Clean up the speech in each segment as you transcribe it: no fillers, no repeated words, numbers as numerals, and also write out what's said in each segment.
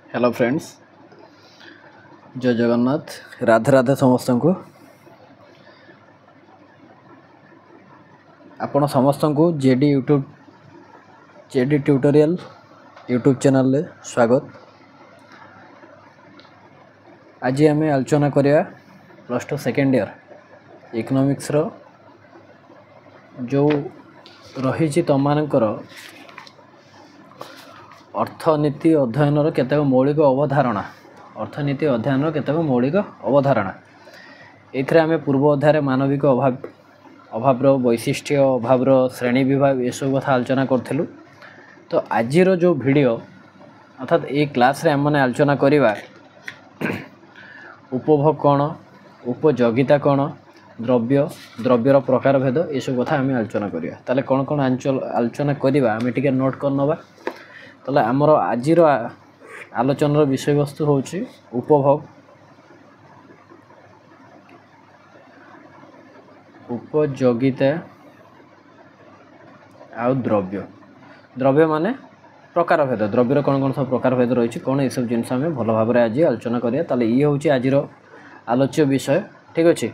Hello friends, जय जगन्नाथ। राधे राधे समस्त को। आपण समस्त को जेडी ट्यूटोरियल यूट्यूब चैनल रे स्वागत। आज आम आलोचना करिया +2 सेकेंड ईयर इकोनॉमिक्स रो जो रही तुम मानकर अर्थनीति अध्ययन केतेक मौलिक अवधारणा अर्थनीति अध्ययन केतेक मौलिक अवधारणा एथरे आमे पूर्व अध्याय मानविक अभाव वैशिष्ट्य अभाव श्रेणी विभाग ये सब कथा आलोचना करथिलु। तो आजिर जो वीडियो अर्थात ये क्लास रे हमने आलोचना करिवा उपभोग कौन, उपयोगिता कौन, द्रव्यर प्रकार भेद ये सब कथा आम आलोचना करिवा। ताले कौन कौन आलोचना करिवा आमे टिके नोट करनबा। ताले आमर आजिर आलोचनार विषय वस्तु होची उपभोग, उपयोगिता आ द्रव्य माने प्रकार भेद। द्रव्यर कौन कौन सब प्रकार भेद रही कौन ये सब जिनस आम भल भाव में आज आलोचना करिया। ताले ये होची आजिर आलोच्य विषय, ठीक अच्छे।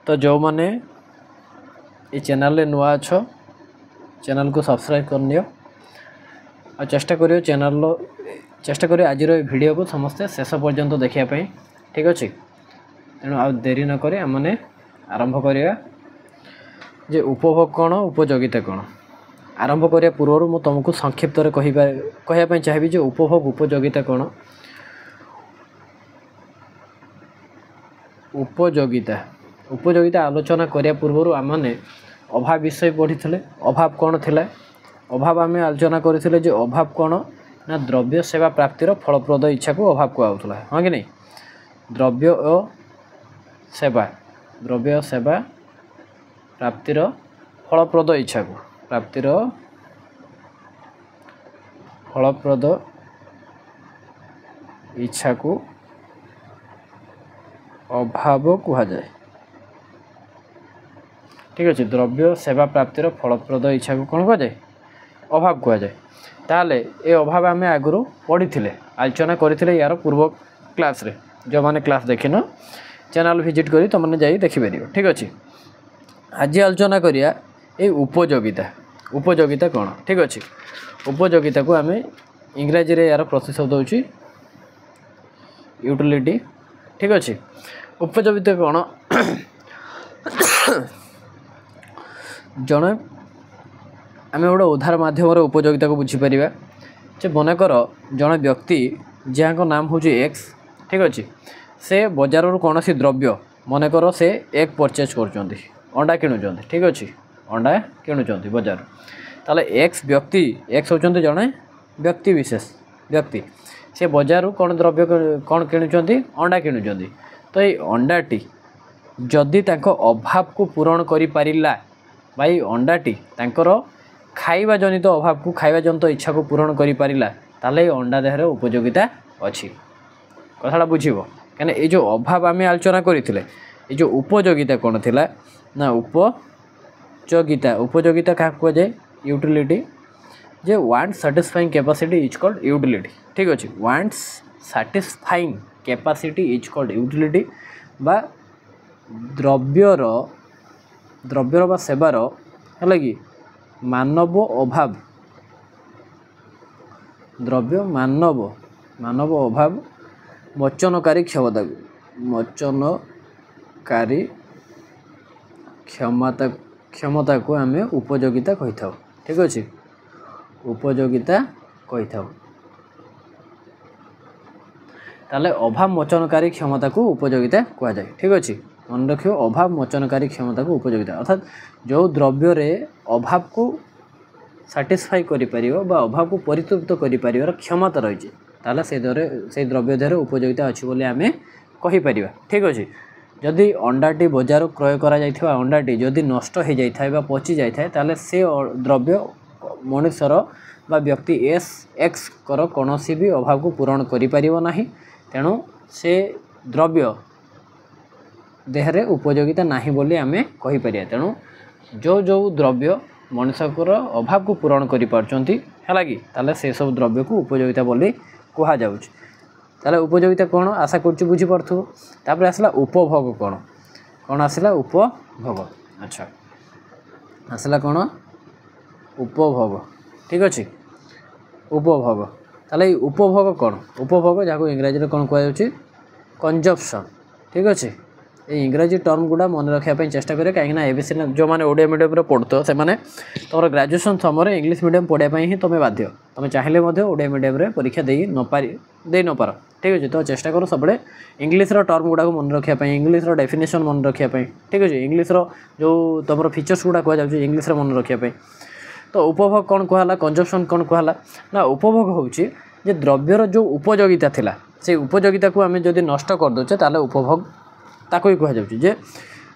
तो जो माने ये चैनल रे नुआ अच्छ चैनल को सब्सक्राइब करनियो और चेष्टा करियो चेष्टा करियो आज वीडियो को समस्ते शेष पर्यंत देखिया, ठीक अच्छे। तेणु आ देरी न करे आमने आरंभ करिया जे उपभोग कौन, उपयोगिता कौन। आरंभ करिया पूर्व मु तुमको संक्षिप्त रे कहया चाहिए जे उपभोग उपयोगिता कौन। उपयोगिता आलोचना करिया पूर्व आमने अभाव विषय पढ़ी थे। अभाव कौन थिला? अभाव आम आलोचना करथिले जे अभाव कौन ना द्रव्य सेवा प्राप्तिर फलप्रद इच्छा को अभाव कहउथला, हाँ कि नहीं। द्रव्य सेवा प्राप्तिर फलप्रद इच्छा को अभाव कहा जाए, ठीक अच्छे। द्रव्य सेवा प्राप्तिर फलप्रद इच्छा को कौन कह जाए? अभाव कह जाए। ताले ए अभाव आम आगु पढ़ी आलोचना करथिले यार पूर्व क्लास रे। जो माने क्लास देखिन चैनल विजिट करी तुम मैंने जाई देखि परियो, ठीक अच्छे। आज आलोचना करिया ए उपयोगिता कौन, ठीक अच्छे। उपयोगिता को आम इंग्राजी रे यार प्रतिशब्द होची यूटिलिटी, ठीक अच्छे। उपयोगिता कौन जड़े आम गोटे उदाहरण माध्यम उपयोगिता को बुझीपर जे मनकर जड़े व्यक्ति जहाँ नाम हूँ एक्स, ठीक अच्छे। से बजार कौन सी द्रव्य मनकर से एक परचेज कर अंडा किणुंट, ठीक अच्छे। अंडा किणुंट बजार ताले एक्स होचंती जड़े व्यक्ति विशेष व्यक्ति से बजार कौन द्रव्य कौन किणुंट अंडा किणुंट। तो ये अंडाटी जदि तांको अभाव को पूरण करि पारिला भाई अंडाटी तांकर खाइबा जनित अभाव को खाइबा जनित इच्छा को पूरण करि पारिला ताले अंडा देहरे उपयोगिता अछि। कथाटा बुझिबो कने ए जो अभाव आमे आलोचना करिथिले ए जो उपयोगिता कोन थिला ना उपयोगिता का को जे यूटिलिटी जे want satisfying capacity is called utility, ठीक अछि। Wants satisfying capacity is called utility बा द्रव्यर बा सेवार है कि मानव अभाव द्रव्य मानव अभाव मोचनकारी क्षमता को आम उपयोगिता कही था, ठीक अच्छे। उपयोगिता कही था ताले अभाव मोचनकारी क्षमता को उपयोगिता कह जाए, ठीक अच्छे। मन रखियो अभाव मोचनकारी क्षमता को उपयोगिता अर्थात जो द्रव्य रे अभाव को सैटिस्फाई करि परियो बा अभाव को परितृप्त करि परिवार क्षमता रही ताले से द्रव्य देहरे उपयोगिता अच्छी बोली आमे कहि परिबा, ठीक अच्छे। जदि अंडाटी बजार क्रय करा जाइथिबा अंडाटी जदि नष्ट हो जाइथाय बा पचि जाइथाय ताले से द्रव्य मनुष्यर बा व्यक्ति एक्स कर कौनसी भी अभाव को पूरण करि परिबो नाही। तेणु से द्रव्य देहरे उपयोगिता नाही बोली आमे कहि परिया। तेणु जो द्रव्य मनुष्यकर अभाव को पूरण करि पारचंती हैला कि ताले से सब द्रव्य को उपयोगिता बोली कह जाऊँ। ताले उपयोगिता कौन आशा कर बुझीपु। तापर आसला उपभोग कौन कौन आसला उपभोग। अच्छा आसला कौन उपभोग ठीक अच्छे उपभोग। ताले उपभोग कौन उपभोग जहाँ इंग्राजी कौन कहुच्छे कंजप्शन ठीक अच्छे। ये इंग्राजी टर्म गुड़ा मन रखापी चेष्टा करें कहीं एबी सीना जो मैंने ओडिया मीडियम पढ़ुत से तुम ग्रेजुएशन समय इंग्लिश मीडियम पढ़ाई ही तुम बाध्य तुम चाहिए ओडिया मीडियम परीक्षा दे न पार ठीक अच्छे। तो चेष्टा कर सब इंग्लिश टर्म गुड़ा मन रखापी इंग्लिश डेफिनेशन मन रखापी ठीक अच्छे। इंग्लिश जो तुम फीचर्स गुड़ा कहुच्छे इंग्लिश मन रखापी। तो उपभोग कौन कहला कंजप्शन कौन कहला ना उपभोग होची जे द्रव्यर जो उपयोगिता थिला से उपयोगिता को आम जदि नष्ट करदे ताले उपभोग ताको ही कह जाउची जे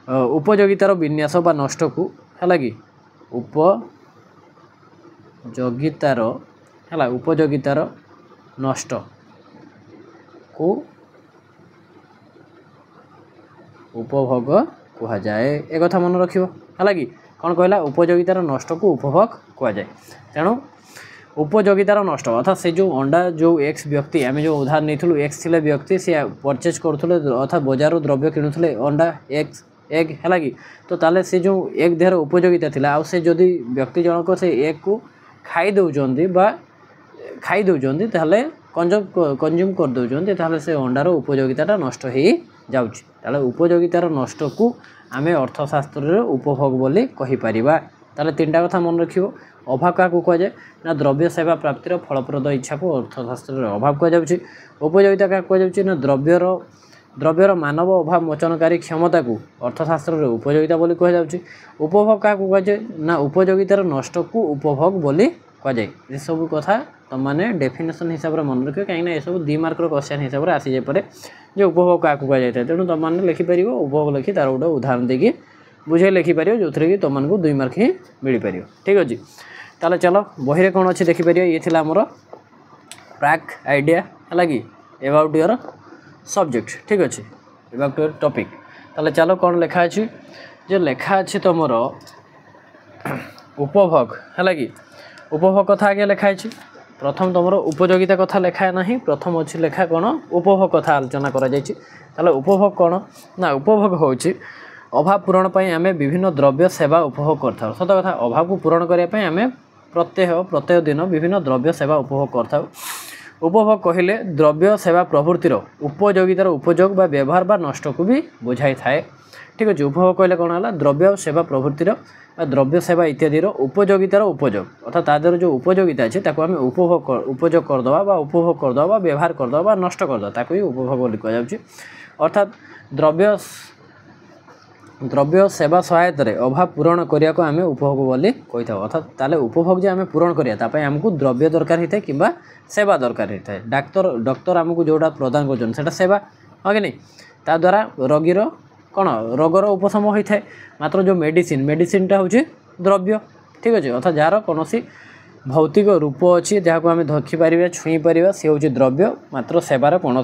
उपयोगितार विन्यास बा नष्ट को है कि उपयोगितार नष्ट को उपभोग कह जाए। एक कथा मन रखियो है कि कौन कहला उपयोगितार नष्ट को उपभोग कह जाए। तेणु उपयोगितार नष्ट अर्थात से जो अंडा जो एक्स व्यक्ति आम जो उधार नहीं एक्स थिले व्यक्ति सी परचेज करुले अर्थात बजार द्रव्य किणुले अंडा एक्स एग है कि तो ताले से जो एग देहर उपयोगिता थिला आ से जदि व्यक्ति जनक से एग को खाई दौरान बा खाई दौरान ताले कंज्यूम कर दौरान ताले से अंडार उपयोगिता नष्ट हो जाउछि। ताले उपयोगितार नष्ट को आमे अर्थशास्त्र उपभोग बोली कहि परिबा। ताले तीनटा कथा मन रखियो अभाव क्या कह जाए ना द्रव्य सेवा प्राप्तिर फलप्रद इच्छा को अर्थशास्त्र अभाव कह जाउछि। उपयोगिता क्या कह जाउछि ना द्रव्यर मानव अभाव मोचनकारी क्षमता को अर्थशास्त्र उपयोगिता बोली कह जाउछि। उपभोग क्या कह जाए ना उपयोगितार नष्ट को उपभोग बोली कह जाए। ये सब कथा तुम मैंने डेफिनेशन हिसाब से मन रख कहीं ये सब 2 मार्क क्वेश्चन हिसाब से आसी जाए जो उपभोग क्या कह जाए। तेणु तुम मैंने लिखिपर उपभोग लिखी तार गोटे उदाहरण देकी बुझे लिखिपर जो थे कि तुमको 2 मार्क ही मिल पार ठीक अच्छे। ताले चलो बही कौन अच्छे देखिपर ये थी आमर प्राक आइडिया है कि एबाउट योर सब्जेक्ट ठीक अच्छे एबाउट योर टॉपिक। ताले चलो कौन लिखा अच्छी जो लिखा अच्छी तुमर उपभोग है कि उपभोग कथा आगे लिखाई प्रथम तुम उपयोगिता कथा लिखाए ना प्रथम अच्छी लेखा कौन उपभोग कथा आलोचना कर उपभोग कौन ना उपभोग होची अभाव पूरण पर आम विभिन्न द्रव्य सेवा उपभोग कर सत कथा अभाव को पूरण करने आम प्रत्येक दिन विभिन्न द्रव्य सेवा उपभोग कर उपभोग कहले द्रव्य सेवा प्रवृत्तिर उपयोगितार उपयोग बा व्यवहार बा नष्ट को भी बुझाई थाए ठीक अच्छे। उपभोग कहले कौन है द्रव्य सेवा प्रवृत्तिर द्रव्य सेवा इत्यादि उपयोगितार उपयोग अर्थात तादर जो उपयोगिता अच्छे आम उपयोग करदे उपभोग करदे व्यवहार करदे नष्ट करदे ताको ही उपभोग बोली कह जाउछि। अर्थात द्रव्य सेवा सहायता अभाव पूरण करने को आम उपभोग बोली कही था। अर्थात ताले उपभोग जे आम पूरण करें आमको द्रव्य दरकार होता है कि सेवा दरकार होता है। डॉक्टर आमको जोड़ा प्रदान कर सेवा हाँ कि नहीं ता द्वारा रोगीर कौन रोगर उपशम होता है। मात्र जो मेडिसिनटा हूँ द्रव्य ठीक अच्छे अर्थात जार कौन भौतिक रूप अच्छी जहाँ को आम धखिपर छुई पार सी हूँ द्रव्य मात्र सेवार कौन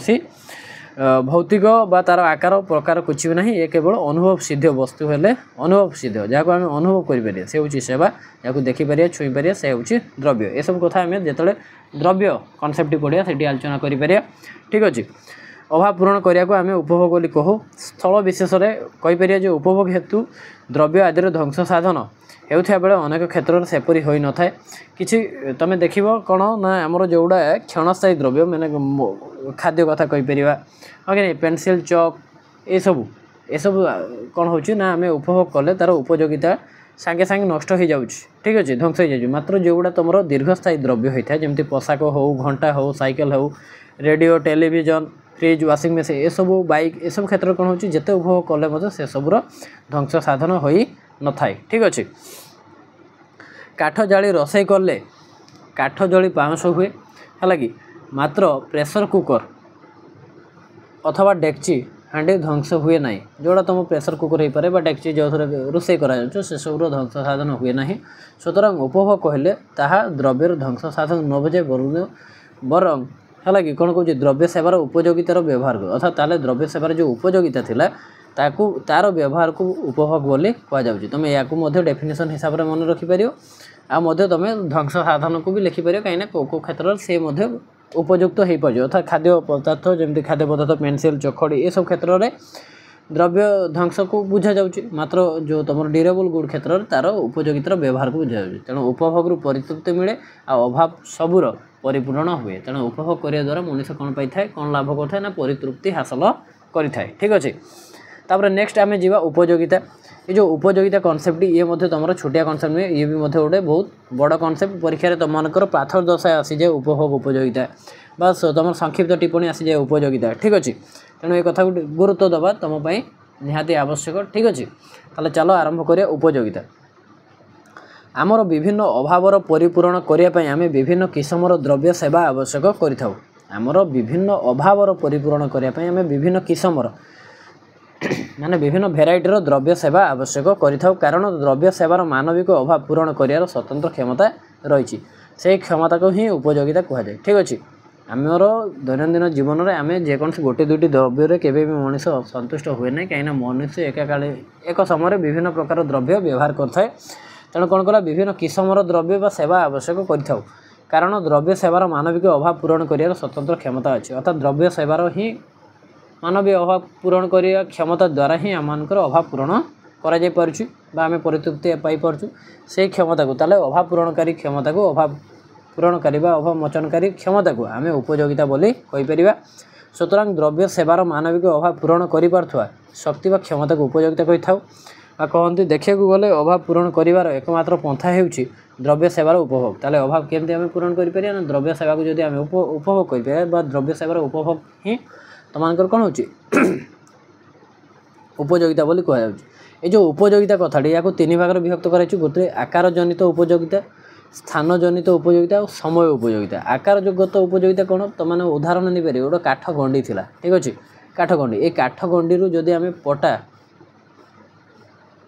भौतिक बा तार आकार प्रकार कुछ भी ना ये केवल अनुभव सिद्ध वस्तु हेले अनुभव सिद्ध जहाँ को आम अनुभव करें से हूँ सेवा जहाँ को देखिपर छुई पार से हूँ द्रव्य। ये सब कथा आम जो द्रव्य कनसेप्ट पढ़िया से आलोचना करें ठीक अच्छे। अभाव पूरण करने को आम उपभोग बोली कहू। स्थल विशेष कहीपर जो उपभोग हेतु द्रव्य आदि ध्वंस साधन होता बेले अनेक क्षेत्र से सेपरी हो न था कि तुम देख कौन ना आमर जोड़ा क्षणस्थायी द्रव्य मैंने खाद्य कथा कहीपर हाँ कि पेनसिल चक ये सब कौन हो आम उपभोग कले तार उपयोगिता सांगे सांगे नष्ट हो जाऊँ ठीक अच्छे ध्वंस हो जाए। मात्र जोड़ा तुम दीर्घस्थायी द्रव्य होता है जमी पोशाक हो घंटा हो साइकेल हो radio television fridge washing machine ये सब बाइक ये सब क्षेत्र कौन हो जिते उपभोग कले से सबूर ध्वंस साधन हो न थाए ठीक अच्छे। काठ जाली रोसई कले काठ जली पाउंस हुए है कि मात्र प्रेसर कुकर अथवा डेक्ची हांडी ध्वंस हुए ना जोड़ा तुम प्रेसर कुकर हो पारे डेक्ची जो रोसई कर से सबूर ध्वंस साधन हुए ना। सुतरां उपभोग कहले ताहा द्रव्यर ध्वंस साधन न बुझे बरং है कि कौन कौन द्रव्य सेवार उपयोगितार व्यवहार को अर्थात ताले द्रव्य सेवार जो उपयोगिता थिला ताकू तार व्यवहार को उपभोग बोली कह जाउछि। तुम या डेफिनेशन हिसाब से मन रखिपर आ तुम ध्वंस साधन को भी लिखिपर कहीं को क्षेत्र से उपयुक्त हो पार अर्थात खाद्य पदार्थ जमी खाद्य पदार्थ पेनसिल चखड़ी ये सब क्षेत्र में द्रव्य ध्वंस को बुझा जाऊँगी मात्र जो तुम ड्यूरेबल गुड क्षेत्र में तार उपयोगितार व्यवहार को बुझा जाऊँगी तेणु उपभोग परितृप्ति मिले अभाव सबूर परिपूरण हुए तेणु उपभोग करने द्वारा मनुष्य कौन पाई था कौन लाभ करता है ना परितृप्ति हासिल करें ठीक अच्छे तापर नेक्स्ट आम जा उपयोगिता ये जो उपयोगिता कनसेप्ट ये तुम छोटिया कनसेप्ट नुहे ये भी गोटे बहुत बड़ कनसेप्ट परीक्षा तुम मानकर पाथर दशा आसी जाए उपभोग उपयोगिता बस तुम संक्षिप्त टिप्पणी आसी जाए उपयोगिता ठीक अच्छे तेणु ये कथा गुरुत्व दबा तुम निहाती आवश्यक ठीक अच्छे ताले चलो आरंभ करिया उपयोगिता आमर विभिन्न अभावर परिपूरण करने आम विभिन्न किस्मर द्रव्य सेवा आवश्यक करिथाउ आमर विभिन्न अभावर परिपूरण करने आम विभिन्न किस्मर माने विभिन्न भेराइटर द्रव्य सेवा आवश्यक करिथाउ कारण द्रव्य सेवार मानविक अभाव पूरण कर स्वतंत्र क्षमता रही से क्षमता को ही उपयोगिता कहुए ठीक अच्छे आमर दैनंदिन जीवन में आम जेकोसी गोटे दुईटी द्रव्य केवे भी मनुष्य संतुष्ट हुए ना कहीं मनुष्य एकाकाले एक समय विभिन्न प्रकार द्रव्य व्यवहार करए तेणु कौन कला विभिन्न किस्मर द्रव्य व सेवा आवश्यक करिथाउ कारण द्रव्य सेवार मानविक अभाव पूरण कर स्वतंत्र क्षमता अच्छे अर्थात द्रव्य सेवार ही मानवीय अभाव पूरण करने क्षमता द्वारा ही आम अभाव पूरण करें परितृप्ति पाइपुँ से क्षमता को ताले अभाव पूरणकारी क्षमता को अभाव पूरणकारी अभाव मोचनकारी क्षमता को आम उपयोगिता बोली कहीपर सुतरां द्रव्य सेवार मानविक अभाव पूरण कर शक्ति व क्षमता को उपयोगिता कही था कहते देखा गले अभाव पूरण कर एकमात्र पंथा हो द्रव्य सेवार उपभोग ताले अभाव केमती आम पूरण कर द्रव्य सेवा को जब आम उपभोग कर द्रव्य सेवार उपभोग ही तुमको कौन हो उपयोगिता बोली कह ये जो उपयोगिता कथाटी या तीन भाग विभक्त कर गोटे आकार जनित उपयोगिता स्थान जनित उपयोगिता और समय उपयोगिता आकार जगत उपयोगिता कौन तुमने उदाहरण नहीं पारे गोटे काठ गंडी थी ठीक अच्छे काठ गंडी ये काठ गंडी जदि आम पटा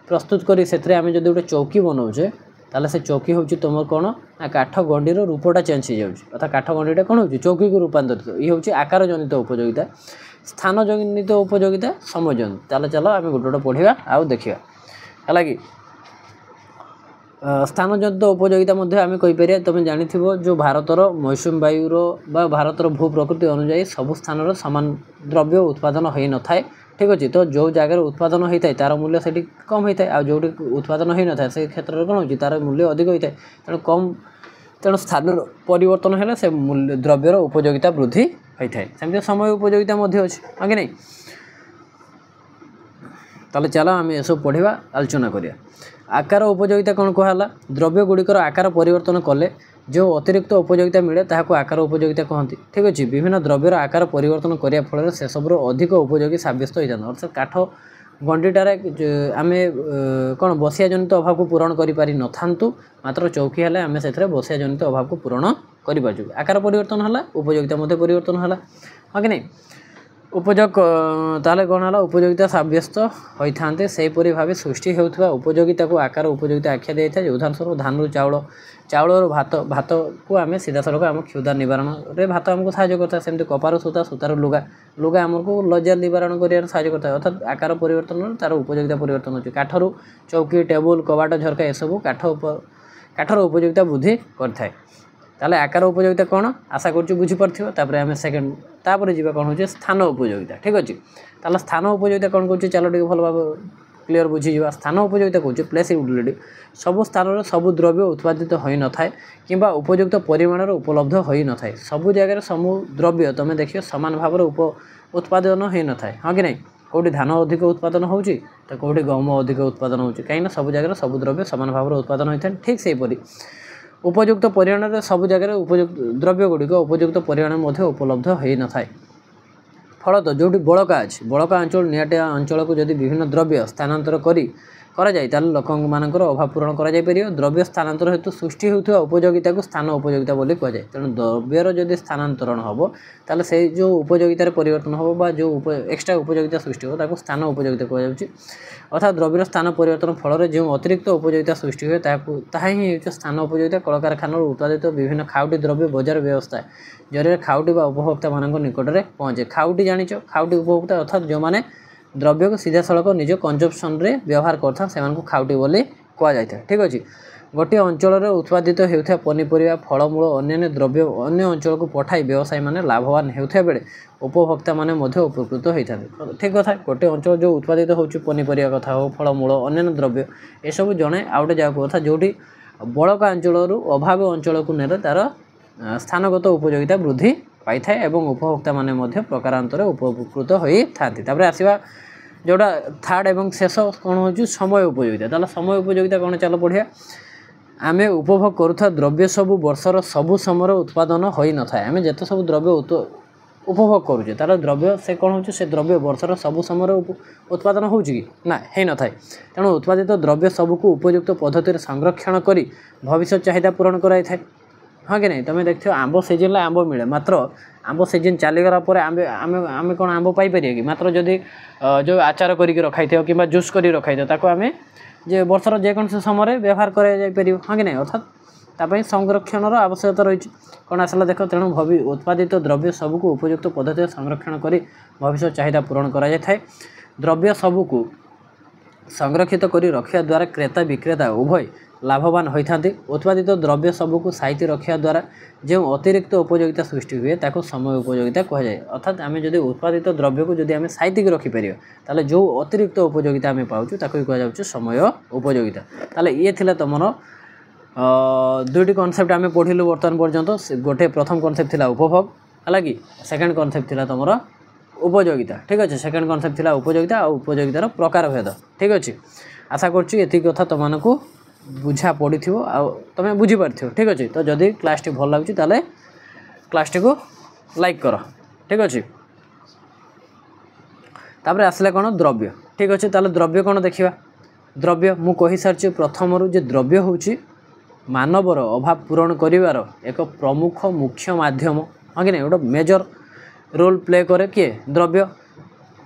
प्रस्तुत करी से जो गोटे चौकी बनाऊे ताले से चौकी हूँ तुम कौन ना काठ गंडीर रूपटा चेंज हो जाऊँगी अर्थात काठ गंडीटा कौन हो चौकी को रूपांतरित ये हूँ आकार जनित उपयोगिता स्थान जनित उपयोगिता समय जनित ताले चलो आम गोटे गोटे पढ़ा आउ देखा है स्थान जनित उपयोगिता आम कहीपर तुम जानी जो भारतर मौसुमी वायुर भारतर भू प्रकृति अनुजाई सबु स्थान सामान द्रव्य उत्पादन हो न था ठीक अच्छे तो जो जगार उत्पादन होता है तार मूल्य से कम होता है आ जो उत्पादन हो न था से क्षेत्र में कौन हो तार मूल्य अधिक होता है तेणु कम तेणु स्थान परिवर्तन है से मूल्य द्रव्यर उपयोगिता वृद्धि होता है सेमती समय उपयोगिता अच्छे हाँ कि नहीं ताले चलो आम ये सब पढ़ा आलोचना करिया आकार उपयोगिता कौन कहला द्रव्य गुड़िकर आकार परिवर्तन कले जो अतिरिक्त उपयोगिता मिले ताहाको आकार उपयोगिता कहती ठीक अच्छे विभिन्न द्रव्यर आकार परिवर्तन करने फल से सब अधिक उपयोगी सब्यस्त होता है अर्थात काठ गंडीटार आम कौन बसिया जनित अभाव को पूरण कर मात्र चौकी है आम से बसिया जनित अभाव को पूरण कर आकार परिवर्तन है उपयोगिता परिवर्तन है हाँ कि नहीं उपयोग ताले कौन है उपयोगिता सब्यस्त होता सेहीपरि भाव सृष्टि होता उपयोगिता को आकार उपयोगिता आख्या दी था उदाहरण स्वरूप धान चाउल चाउल भात भात को आम सीधा सड़क आम क्षुधा निवारण में भात आमको साहय करता है सेमती कपार सूता सूतार लुगा लुगा आमको लज्जा निवारण कर साहय करता है अर्थात आकार परिवर्तन तार उपयोगिता परिवर्तन होती काठर चौकी टेबुल कबाट झरका एसबू काठर उपयोगिता वृद्धि करता है ताले आकार उपयोगिता कौन आशा कर बुझीपार आम सेकेंड तापर जी कौन हो स्थान उपयोगिता ठीक अच्छे ताला स्थान उपयोगिता कौन कर चलो टे भल भाव क्लीयर बुझीजा स्थान उपयोगिता कौन प्लेस यूटिलिटी सबु स्थान सबु द्रव्य उत्पादित हो न था कि उपयुक्त परिमाण उपलब्ध हो न था सबु जगह सबु द्रव्य तुम देखिए सामान भाव उत्पादन हो न था हाँ कि नहीं कौटी धान अधिक उत्पादन होती तो कौटी गहम अधिक उत्पादन हो कहीं सब जगह सब द्रव्य सामान भाव उत्पादन होता है ठीक से उपयुक्त परिमाण सब जगह उपयुक्त द्रव्य गुड़िक उपयुक्त परिमाण उपलब्ध हो न था फलत जो बड़का अच्छे बड़का अंचल निआटिया अंचल को जदि विभिन्न द्रव्य स्थानांतर कराए लोक मानकर अभाव पूरण कर द्रव्य स्थानांतर हेतु सृष्टि होता उपयोगिता को स्थान उपयोगिता बोली कहुए तेणु द्रव्यर जदि स्थानांतरण हम ताले से जो उपयोगितार परिवर्तन हो बा जो एक्सट्रा उपयोगिता सृष्टि हो ताको स्थान उपयोगिता कहुए अर्थात द्रव्यर स्थान परिवर्तन फल जो अतिरिक्त उपयोगिता सृष्टि हुए ताहा ही स्थान उपयोगिता कलकारखाना उत्पादित विभिन्न खाउटी द्रव्य बजार व्यवस्था जरिए खाउटी व उपभोक्ता मान निकट में पहुँचे खाउटी जानी खाउटी उपभोक्ता अर्थात जो मैंने द्रव्य को सीधा सड़क निज कंजम्पन रे व्यवहार करता से खाउटी बोली कहुए ठीक अच्छे गोटे अंचल उत्पादित होता पनीपरिया फलमूल अन्य द्रव्य अन्य अंचल को पठाई व्यवसायी मैंने लाभवान होता बेले उपभोक्ता मैंने उपकृत होता ठीक कथा गोटे अंचल जो उत्पादित हो पनीपरिया कथा हो फलमूल अन्य द्रव्य ये सब जड़े आउटे जगह कथा जो बड़का अंचल अभाव अंचल को नेले तार स्थानगत उपयोगिता वृद्धि पाई था एवं उपभोक्ता मैंने प्रकारांतर उपकृत होता है। आसवा जोड़ा थार्ड एवं शेष कौन हो समय उपयोगिता ताला समय उपयोगिता कौन चलो पढ़िया आमे उपभोग करुवा द्रव्य सबू वर्षर सबू समय उत्पादन हो न था आम जिते सब द्रव्य उपभोग करुचे तार द्रव्य से कौन हो से द्रव्य वर्षर सबू समय उत्पादन हो ना हो न था तेणु उत्पादित द्रव्य सबको उपयुक्त पद्धति संरक्षण कर भविष्य चाहिदा पूरण कराई था हाँ कि नहीं तुम देख आंब सीजन आंब मिले मात्र आंब सीजन चलीगला आम कौन आंब पाइपर कि मात्र जदि जो आचार करके रखाई कि जूस कर रखाई ताको आम जे वर्षर जेकोसी समय व्यवहार कर हाँ कि नहीं अर्थात तापाई संरक्षण आवश्यकता रही कौन आसला देख तेणु उत्पादित द्रव्य सबको उपयुक्त पद्धति संरक्षण कर भविष्य चाहिदा पूरण कराई था द्रव्य सबको संरक्षित कर रखा द्वारा क्रेता विक्रेता उभय लाभवान होता उत्पादित द्रव्य सबको साइती रखा द्वारा जो अतिरिक्त उपयोगिता सृष्टि हुए ताको समय उपयोगिता कहुए अर्थात आम जब उत्पादित द्रव्य को जब आम साइती रखिपर ताले जो अतिरिक्त उपयोगिता आम पाचु ताको कहुए समय उपयोगिता ताले ये थिला तुमर दुईटी कॉन्सेप्ट आम पढ़िलु बर्तमान पर्यंत गोटे प्रथम कॉन्सेप्ट थिला उपभोग है कि सेकेंड कॉन्सेप्ट थिला तुमर उपयोगिता ठीक अच्छे सेकेंड कॉन्सेप्ट थिला उपयोगिता और उपयोगितार प्रकार भेद ठीक अच्छे आशा करुच्ची ये कथा तुमको बुझा पड़ी थो तुम बुझीपार ठीक अच्छे तो जदि क्लास टी भल लगुच ताले क्लास टी को लाइक कर ठीक अच्छे तापर आसला कौन द्रव्य ठीक अच्छे ताले द्रव्य कौन देखा द्रव्य मु कही सारी प्रथम रू द्रव्य हूँ मानवर अभाव पूरण करिवार एक प्रमुख मुख्य माध्यम हाँ कि नहीं गोटे मेजर रोल प्ले करे किए द्रव्य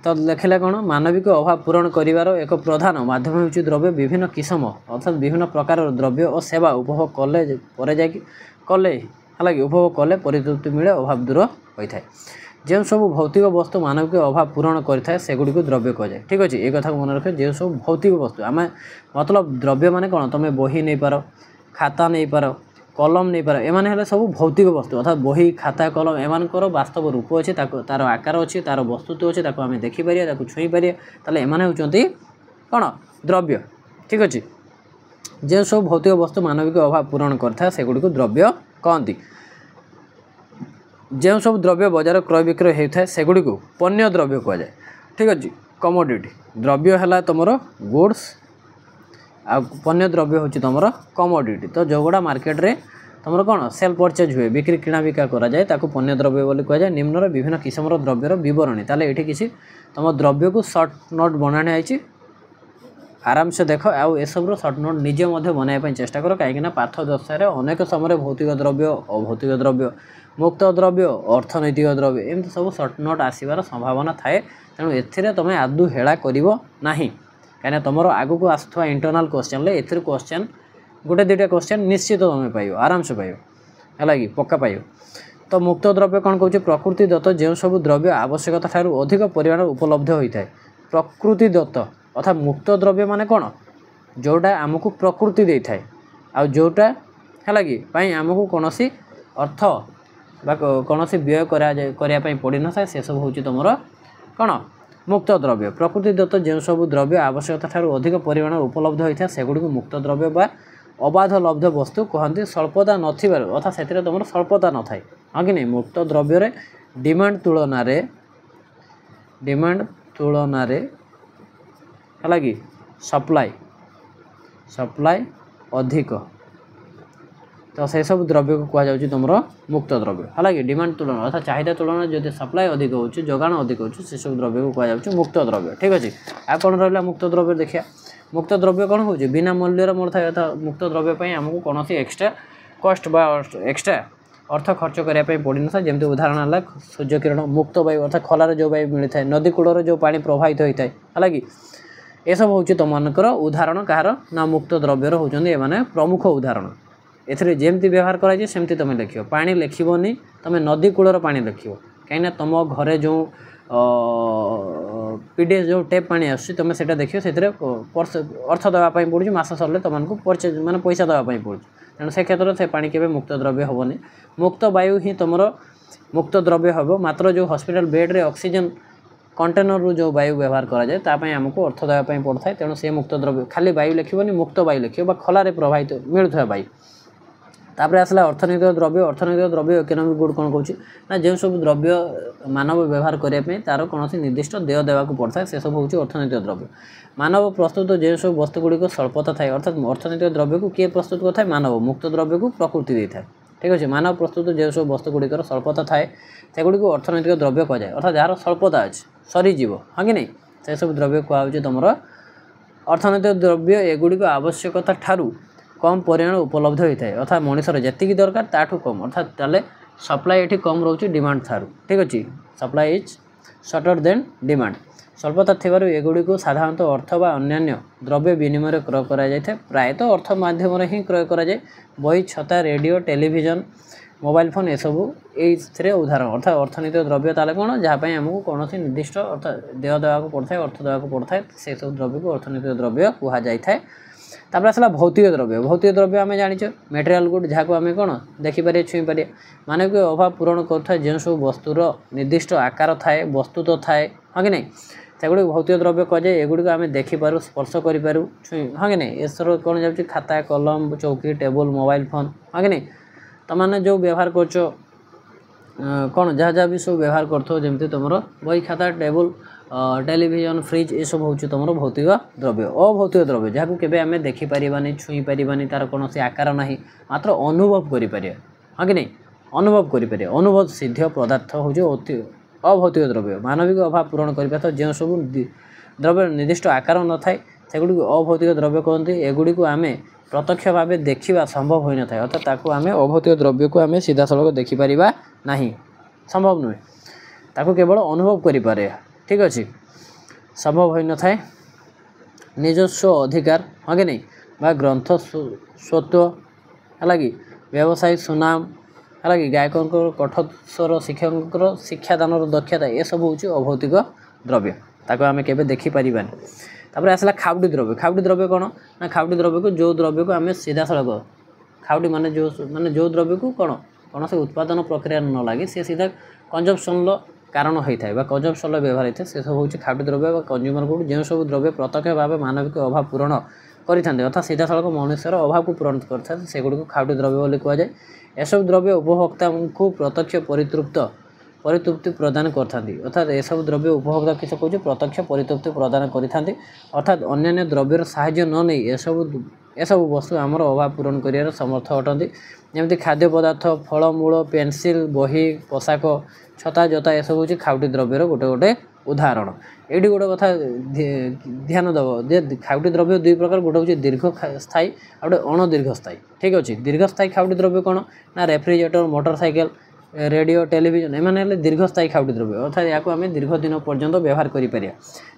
तो लिखला कौन मानविक अभाव पूरण करिवार एक प्रधान माध्यम होची द्रव्य विभिन्न किस्म अर्थात विभिन्न प्रकार द्रव्य और सेवा उपभोग कले पर कले हालांकि उपभोग कले परितृप्ति मिले अभाव दूर होता है जो सब भौतिक वस्तु मानविक अभाव पूरण करता है सेगुड़ी को द्रव्य कहुए ठीक अच्छे ये कथा मन रखे जो सब भौतिक वस्तु आम मतलब द्रव्य माने कौन तुम बही नहीं पार खाता नहीं पार कलम नहीं पार एमाने सब भौतिक वस्तु अर्थात बही खाता कलम एमानकर वास्तव रूप अच्छे तार आकार अच्छे तार वस्तुत्व अच्छे ताको आम देखिपर छुई पारे ताले एमाने होचंती कौन द्रव्य ठीक अच्छे जो सब भौतिक वस्तु मानविक अभाव पूरण करता सेगुड़ी को द्रव्य कहती जो सब द्रव्य बजार क्रय विक्रय होता है सेगुड़ी को पण्य द्रव्य कहुए ठीक अच्छे कमोडिटी द्रव्य है तुम गुड्स आ पण्य द्रव्य हूँ तुम कमोडिटी तो जोगुड़ा मार्केट रे तुम कौन सेल परचेज हुए बिक्री किଣା बिका कराए ताको पण्य द्रव्य बोली कहुए निम्नर विभिन्न किस्म द्रव्यर बरणी ताले ये किसी तुम द्रव्य को सर्ट नोट बनाने आई आराम से देख आउ एसब्र सर्ट नोट निजे बनवाई चेष्टा कर कहीं पाठ दशार अनेक समय भौतिक द्रव्य अभौतिक द्रव्य मुक्त द्रव्य अर्थनैतिक द्रव्य एमती सब सर्ट नोट आसबार संभावना थाए तेणु ए तुम आदु हेला करना कहीं तुम आग को आसुवा इंटरनाल क्वेश्चन ए क्वेश्चन गोटे दुईटा क्वेश्चन निश्चित तुम पाइब आराम से पाइब है कि पक्का पाइब तो मुक्त द्रव्य कौन कौन प्रकृति दत्त जो सब द्रव्य आवश्यकता ठारू अधिक परिमाण उपलब्ध होता है प्रकृति दत्त अर्थात मुक्त द्रव्य माने कौन जोटा आमको प्रकृति दे थाए आ जोटा है कि आमको कौन सी अर्थ कौन सी व्यय करने पड़ न था से सब हूँ तुम कौन मुक्त द्रव्य प्रकृति दत्त जो सब द्रव्य आवश्यकता ठारू अधिक परिमाण उपलब्ध होता है सेगुड़ी को मुक्त द्रव्य बा अबाध लब्ध वस्तु कहते स्वल्पता नथिबार अर्थात से तुम स्वल्पता न थाए हाँ कि नहीं मुक्त द्रव्य डिमांड तुलन है कि सप्लाई अधिक तो से सब द्रव्य को कहुच्छे तुम मुक्त द्रव्य है कि डिमांड तुलन अर्थात चाहिदा तुलन जो सप्लाई अधिक हो जोगाण अधिक हो सब द्रव्य को कहुच्छे मुक्त द्रव्य ठीक अच्छे आ कौन रहा मुक्त द्रव्य देखिए मुक्त द्रव्य कौन हो बिना मूल्यर मिलता है अर्थात मुक्त द्रव्य आमको कौन एक्सट्रा कस्ट एक्सट्रा अर्थ खर्च करने पड़ न था जमी उदाहरण है सूर्य किरण मुक्त वायु अर्थात खोलार जो वायु मिलता है नदी कूलर जो पा प्रवाहित होता है कि ये सब हूँ तुमकर उदाहरण कहार ना मुक्त द्रव्यर होती ये प्रमुख उदाहरण एथरे जेमती व्यवहार कराई सेमती तुम लिख पा लिखनी तुम नदी कूलर पा लिख कहीं तुम घरे जो पीडीएस जो टेप पानी आसुची तुम से देखिए से अर्थ देवाई पड़ू मस सरले तुमको परचेज माने पैसा देवाई पड़ू तेणु से क्षेत्र में से पानी के मुक्त द्रव्य हेनी मुक्त वायु ही तुम मुक्त द्रव्य हम मात्र जो हॉस्पिटल बेड रे ऑक्सीजन कंटेनर रू जो वायु व्यवहार करा जाए तापाई आमको अर्थ देवाई पड़ता है तेणु से मुक्त द्रव्य खाली वायु लिखनी मुक्त वायु लिख खोलार प्रवाहित मिलुवा वायु तापर आसला अर्थनैतिक द्रव्य इकोनॉमिक गुड कौन कौन ना जो सब द्रव्य मानव व्यवहार करने तार कौन निर्दिष्ट देय देवाक पड़ता है से सब हूँ अर्थनैतिक द्रव्य मानव प्रस्तुत जो सब वस्तुगुड़िक स्वल्पता थाए अर्थात अर्थनैतिक द्रव्य को किए प्रस्तुत करता है मानव मुक्त द्रव्य को प्रकृति दे था ठीक अच्छे मानव प्रस्तुत जो सब वस्तुगुड़िकर स्वल्पता थाए सेगुड़ी को अर्थनैतिक द्रव्य कहुए अर्थात जार स्वल्पता अच्छे सरीज हाँ कि नहीं से सब द्रव्य कहुए तुम अर्थनैतिक द्रव्य एगुड़िक आवश्यकता ठारू कम परिमाण उपलब्ध होता है अर्थात मनुष्यर जी दरकार ताठू कम अर्थात ताले सप्लाई ये कम रोचे डिमांड थारू ठीक अच्छे supply is shorter than demand स्वल्पता थिबारु एगुड़ी को साधारणतः अर्थ व अन्यान्य द्रव्य विनिमय क्रय कराए प्रायतः अर्थ माध्यम ही क्रय कराए बही छता रेडियो टेलीविजन मोबाइल फोन यसबू ये उदाहरण अर्थात अर्थनैतिक द्रव्य ताले कौन जहाँपाई आमको कौन निर्दिष्ट अर्थात देय देवाक पड़ता है अर्थ देवाक पड़ता है से सब द्रव्य को अर्थनैतिक द्रव्य कहुए तापर आसला भौतिक द्रव्य आम जाने मेटेरियल गुड जहाँ को आम कौन देखिपारे छुई पारे मानव अभाव पूरण कर जो सब वस्तुर निर्दिष्ट आकार थाए वस्तु तो थाए हाँ कि नहीं सेगुड़ी भौतिक द्रव्य कहुए एगुड़ी को आम देखिपारू स्पर्श करूँ छुई हाँ कि नहीं एसर कौन जाऊँगी खाता कलम चौकी टेबुल मोबाइल फोन हाँ कि नहीं तुमने जो व्यवहार कर कौन जहाँ जहाँ भी सब व्यवहार करमती तुम बही खाता टेबुल टेलीविजन फ्रिज ये सब हूँ तुम भौतिक द्रव्य अभौतिक द्रव्य जहाँ को आम देखिपारानी छुई पारानी तार कौन आकार ना मात्र अनुभव कर हाँ कि नहीं अनुभव कर अनुभव सिद्ध पदार्थ हूँ अभौतिक द्रव्य मानविक अभाव पूरण कर जो सब द्रव्य निर्दिष्ट आकार न थाए सेगुड़ी अभौतिक द्रव्य कहते एगुड़ी को आम प्रत्यक्ष भाव देखा संभव हो न था अर्थात ताकू आम अभौतिक द्रव्य को आम सीधा सड़क देखिपर ना संभव नुहे ताकू केवल अनुभव करें ठीक अच्छे संभव हो न था निजस्व अधिकार हाँ कि नहीं बा ग्रंथ स्वत्व है कि व्यवसाय सुनाम है कि गायकों कठोर शिक्षकों शिक्षादान दक्षता ये सब हूँ अभौतिक द्रव्य ताको आम के देखिपारानी तापर आसला खाउटी द्रव्य कौन ना खाउटी द्रव्य को जो द्रव्य को आम सीधा सड़क खाउटी माने जो द्रव्य को कौन से उत्पादन प्रक्रिया न लगे सी सीधा कंजम्पशन कारण होता है कंजम्पशन व्यवहार होता है से सब हूँ खाउटी द्रव्य कंज्यूमर गुड जो सब द्रव्य प्रत्यक्ष भाव मानविक अभाव पूरण करें अर्थात सीधा सड़क मनुष्यर अभाव को पूरण करते सेगुड़ी खाउटी द्रव्य कहुए एसब द्रव्य उपभोक्ता को प्रत्यक्ष परितृप्ति प्रदान करथांती अर्थात यह सब द्रव्य उपभोक्ता किस कहे प्रत्यक्ष परितृप्ति प्रदान करथांती अर्थात अन्य द्रव्यर साहाय्य न नहीं यह सब वस्तु आमर अभाव पूरण कर समर्थ अटंती जमी खाद्य पदार्थ फलमूल पेनसिल बही पोशाक छता जोता यह सब हूँ खाउटी द्रव्यर गोटे गोटे उदाहरण ये गोटे कथा ध्यान दब खाउटी द्रव्य दुई प्रकार गोटे हूँ दीर्घ स्थायी और गोटे अणदीर्घ स्थायी ठीक अच्छे दीर्घ स्थायी खाउटी द्रव्य कौन ना रेफ्रिजरेटर मोटरसाइकेल रेडियो टेलीविजन एम दीर्घस्थायी खाउटी द्रव्य अर्थात या आम दीर्घ दिन पर्यंत व्यवहार करें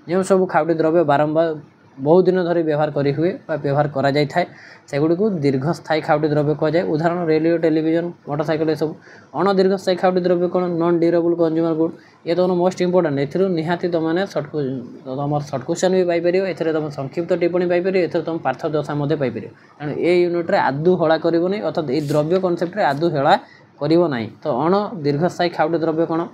जो सब खाउटी द्रव्य बारंबार बहुत दिन धरी व्यवहार करी हुए व्यवहार करा जाय थाए सेगुड़ी को दीर्घस्थायी खाउटी द्रव्य कहुए उदाहरण रेडियो टेलीविजन मोटरसाइकेल ये सब अण दीर्घस्थायी खाउटी द्रव्य कौन नॉन ड्यूरेबल कंज्यूमर गुड ये तुम मोस्ट इंपोर्टेंट ए निहाती तुमने तुम सर्ट क्वेश्चन भी पाइपर ए तुम संक्षिप्त टिप्पणी पाइपर ए तुम पार्थ दशा पाइपर तेणु ए यूनिट्रे आदू हला करनी अर्थात ये द्रव्य कनसेप्ट आदू हेला करिवो नाही तो अण दीर्घस्थायी खाउटी द्रव्य कौन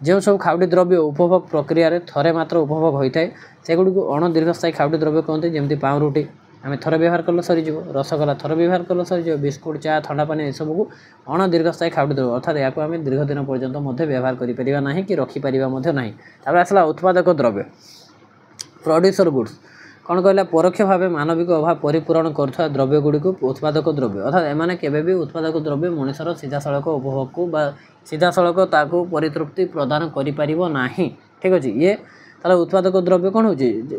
जो सब खाउटी द्रव्य उपभोग प्रक्रिया थरे मात्र उपभोग होता है सेगुड़ी को अण दीर्घस्थायी खाउटी द्रव्य कहते जमी पाउरुटी आम थरे व्यवहार कले सरीज रसगोला थरे व्यवहार कले सरीज बिस्कुट चा ठंडा पानी ये सबको अण दीर्घस्थायी खाउटी द्रव्य अर्थात या आम दीर्घ दिन पर्यंत व्यवहार करें कि रखिपर ना आसला उत्पादक द्रव्य प्रोड्यूसर गुड्स कौन कहला परोक्ष भाव मानविक अभाव परिपूरण कर द्रव्य गुड़ी को उत्पादक द्रव्य अर्थात एमाने केबे भी उत्पादक द्रव्य मनुष्यर सीधा सड़क उपभोग को सीधा सड़क ताकू परितृप्ति प्रदान करें ठीक अच्छे ये तार उत्पादक द्रव्य कौन हो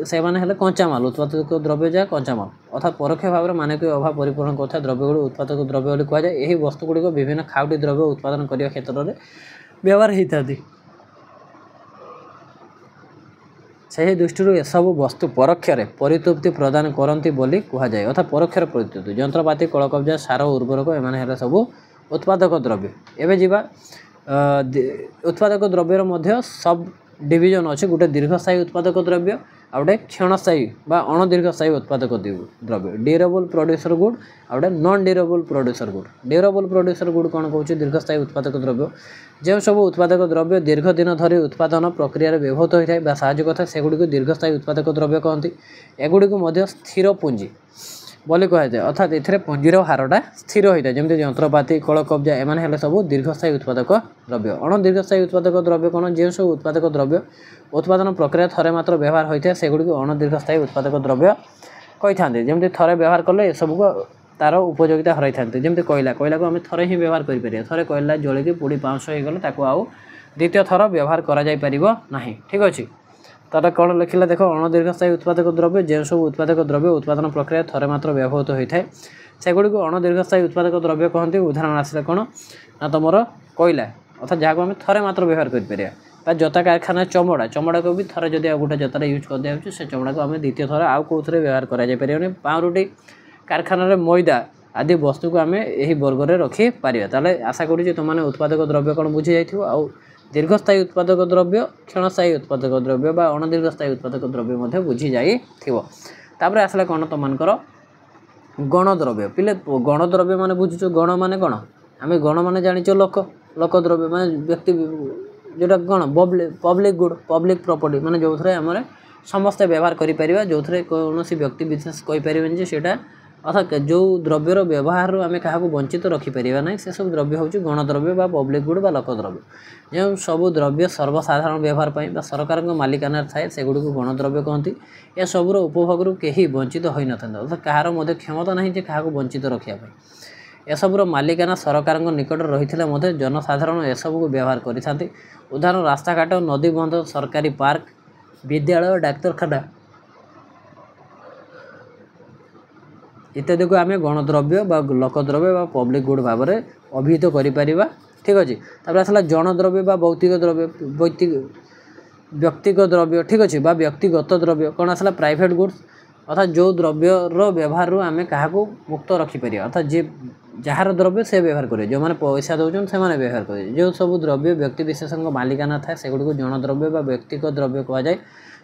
से कंचामाल उत्पादक द्रव्य जहाँ कंचामाल अर्थात परोक्ष भाव में मानविक अभाव परिपूरण कर द्रव्य गुड़ी उत्पादक द्रव्य कहुए यही वस्तुगुड़िक विभिन्न खाउटी द्रव्य उत्पादन करने क्षेत्र में व्यवहार होता से दृष्टि ये सब वस्तु परोक्ष परितृप्ति प्रदान करती बोली कहुए अर्थात परोक्ष परितृप्ति यंत्रपाति कलकब्जा सार उर्वरक एम सब उत्पादक द्रव्य एवं जावा उत्पादक द्रव्यर सब डिविजन अच्छे गोटे दीर्घस्थायी उत्पादक द्रव्य आ गोटे क्षणस्थायी बा अणदीर्घस्थायी उत्पादक द्रव्य ड्यूरेबल प्रोड्यूसर गुड आ गोटे non durable producer good. Durable producer good कौन कौन दीर्घस्थायी उत्पादक द्रव्य जो सब उत्पादक द्रव्य दीर्घ दिन धरी उत्पादन प्रक्रिया व्यवहृत होता है बा साहाय्य करता है सेगुड़ी दीर्घस्थायी उत्पादक द्रव्य कहते। एगुड़ी स्थिर पुंजी बोली कहुए अर्थात ये पुंजीर हारटा स्थिर होता है जमी यंत्रपाति कल कब्जा एम सब दीर्घस्थायी उत्पादक द्रव्य। अणदीर्घस्थायी उत्पादक द्रव्य कौन जो सब उत्पादक द्रव्य उत्पादन प्रक्रिया थरे मात्र व्यवहार होता है सेगुड़ी अणदीर्घस्थायी उत्पादक द्रव्य कही था जमी थे व्यवहार कले ये सब को तार उपयोगिता हर था जमी कोयला कोयला को आम थे ही व्यवहार करें थे कोयला जलिकी पोड़ी पाउंस होगले आउ द्वितीय थर व्यवहार करना ठीक अच्छे। तार कौन लिखला देख अणदीर्घस्थायी उत्पादक द्रव्य जो सब उत्पादक द्रव्य उत्पादन प्रक्रिया थरे मात्र व्यवहृत होता है सेगुड़ी अणदीर्घस्थायी उत्पादक द्रव्य कहते। उदाहरण आसला कौन ना तुम कोयला अर्थात जहाँ को आम थे मात्र व्यवहार कर जोता कारखाना चमड़ा चमड़ा को भी थे जब गोटे जोतार यूज कर दिया से चमड़ा को आम द्वितीय थर आउ कौ व्यवहार कर पाउरुटी कारखाना मैदा आदि वस्तु को आम यही वर्ग में रखिपर ताले आशा करुँचे तुमने उत्पादक द्रव्य कौन बुझी जाइए आउ दीर्घस्थायी उत्पादक द्रव्य क्षणस्थायी उत्पादक द्रव्य बा अणदीर्घस्थायी उत्पादक द्रव्य बुझी जापर आसला कौन तुमकर गणद्रव्य पिले गणद्रव्य मान बुझुच गण मान कौन आम गण मान जाच लोक लोक द्रव्य मान व्यक्ति जोटा कौन पब्लिक गुड पब्लिक प्रॉपर्टी मान जो थे आम समस्ते व्यवहार करें जो थे कौन व्यक्ति विशेष कहीपर से अर्थात जो द्रव्यर व्यवहार आम क्या वंचित रखिपर ना से सब द्रव्य हूँ गणद्रव्य बा पब्लिक गुड बा लोकद्रव्य जो सब द्रव्य सर्वसाधारण व्यवहार पर सरकार मालिकाना थाए सेगुड़ी को गणद्रव्य कहती। यह सबूर उपभोग कहीं वंचित हो न था अर्थात कहार मध्य क्षमता नहीं क्या वंचित रखापी एसबूर मालिकाना सरकार निकट रही जनसाधारण एसबू को व्यवहार करें। उदाहरण रास्ताघाट नदी बंध सरकारी पार्क विद्यालय डाक्तरखाना इत्यादि को आम गणद्रव्य बा लोकद्रव्य बा पब्लिक गुड भाव में अभिहित करें ठीक अच्छे। तापर आसला जनद्रव्य बा भौतिक द्रव्य व्यक्तिगत द्रव्य ठीक अच्छे बा व्यक्तिगत द्रव्य कौन आसला प्राइवेट गुड्स अर्थात जो द्रव्यर व्यवहार आम क्या मुक्त रखिपर अर्थात जी जार द्रव्य से व्यवहार करें जो मैंने पैसा दौरान से व्यवहार करें जो सब द्रव्य व्यक्ति विशेष मालिकाना थाए सेगुड़ी को जनद्रव्य बा व्यक्तिगत द्रव्य कहुए।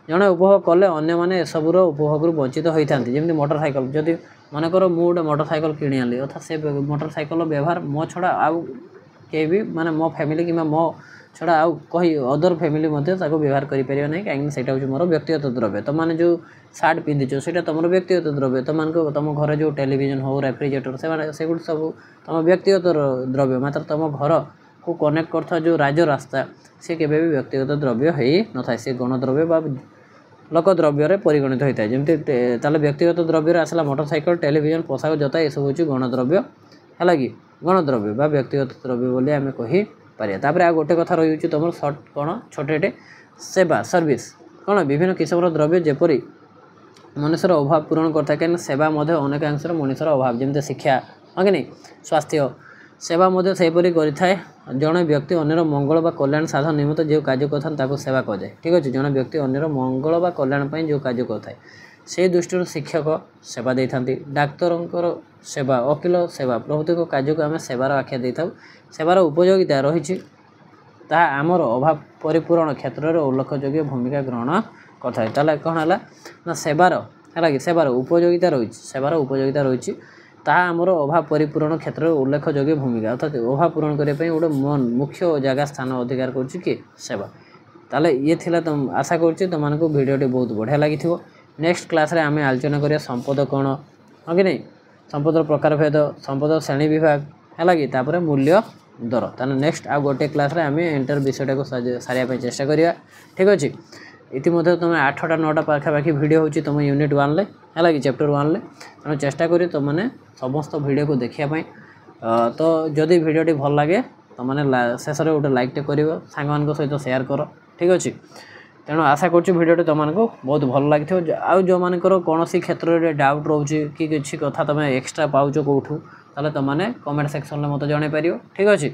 जड़े उपभोग कले अन्य सबूर उपभोग वंचित होता है जमी मोटरसाइकेल जदि मनकर मुझे गोटे मोटरसाइकेल किणी आनी अर्थात से मोटरसाइकेल व्यवहार मो छड़ा आउ के भी माने मो फैमिली कि मो छड़ा आउ कही अदर फैमिली व्यवहार करें ना कहीं हूँ मोर व्यक्तिगत द्रव्य तुम मैंने जो सार्ट पिंधिच से तुम व्यक्तिगत द्रव्य तुम घर जो टेलीविजन हो रेफ्रिजरेटर से सब तुम व्यक्तिगत द्रव्य मात्र तुम घर को कनेक्ट करता जो राजरास्ता सी के व्यक्तिगत द्रव्य हो न था सी गणद्रव्य बा लोकद्रव्य परिगणित होता है जमी व्यक्तिगत द्रव्य आसला मोटरसाइकेल टेलीविजन पोशाक जोता ये सब हूँ गणद्रव्य है कि गणद्रव्य बा व्यक्तिगत द्रव्य बोली आम कहीपर। आ गोटे कथा रही तुम सर्ट कौन छोटे सेवा सर्विस कौन विभिन्न किस्म द्रव्य जेपरी मनुष्यर अभाव पूरण करता है कहीं सेवा अनेकांश मनुष्यर अभाव जमी शिक्षा हाँ कि नहीं स्वास्थ्य सेवा सेपरी करें जड़े व्यक्ति अन्यर मंगल बा कल्याण साधन निमित्त जो कार्य करता सेवा कहुए ठीक अच्छे। जड़े व्यक्ति अन्यर मंगल बा कल्याण जो कार्य करता से दृष्टि शिक्षक सेवा दे था डाक्तर सेवा वकिल सेवा प्रभृति कार्य को आम सेवार आख्या दे था सेवार उपयोगिता रही आमर अभाव परिपूरण क्षेत्र में उल्लेखयोग्य भूमिका ग्रहण करता है कौन है ना सेवार है कि सेवार उपयोगिता रही आमर अभाव परिपूरण क्षेत्र में उल्लेखयोग्य भूमिका अर्थात अभाव पूरण करने गोटे मुख्य जगह स्थान अधिकार कर सेवा ताले ये थिला तुम आशा करुँचे तुमको भिडियोटी बहुत बढ़िया लगी। नेक्स्ट क्लास रे आम आलोचना करिया संपद कौन हाँ कि नहीं संपदर प्रकार भेद संपद श्रेणी विभाग है कि मूल्य दर ताने नेक्स्ट आ गोटे क्लास रे आम एंटर विषयटा को सारे चेष्टा करिया ठीक अच्छे। इतिमध्य तुम 8टा 9टा पाखापाखि भिडियो होची तुम यूनिट 1 है कि चैप्टर 1 तेणु चेष्टा करी तुमने समस्त भिडियो को देखापी तो जदि भिडियोटी भल लगे तुमने शेष में गोटे लाइकटे कर सांग सहित सेयार कर ठीक अच्छे। तेणु आशा करुँच भिडियोटी तुमको बहुत भल लगी आउ जो मानकर कौन क्षेत्र में डाउट रोचे कि किसी कथा तुम एक्सट्रा पाउच कौटू ताले तुमने कमेंट सेक्शन में मत जन पार ठीक अच्छे।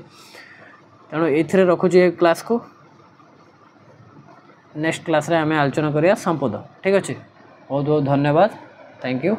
तेणु ये रखुची क्लास को नेक्स्ट क्लास रे आम आलोचना करिया संपद ठीक अच्छे। बहुत बहुत धन्यवाद थैंक यू।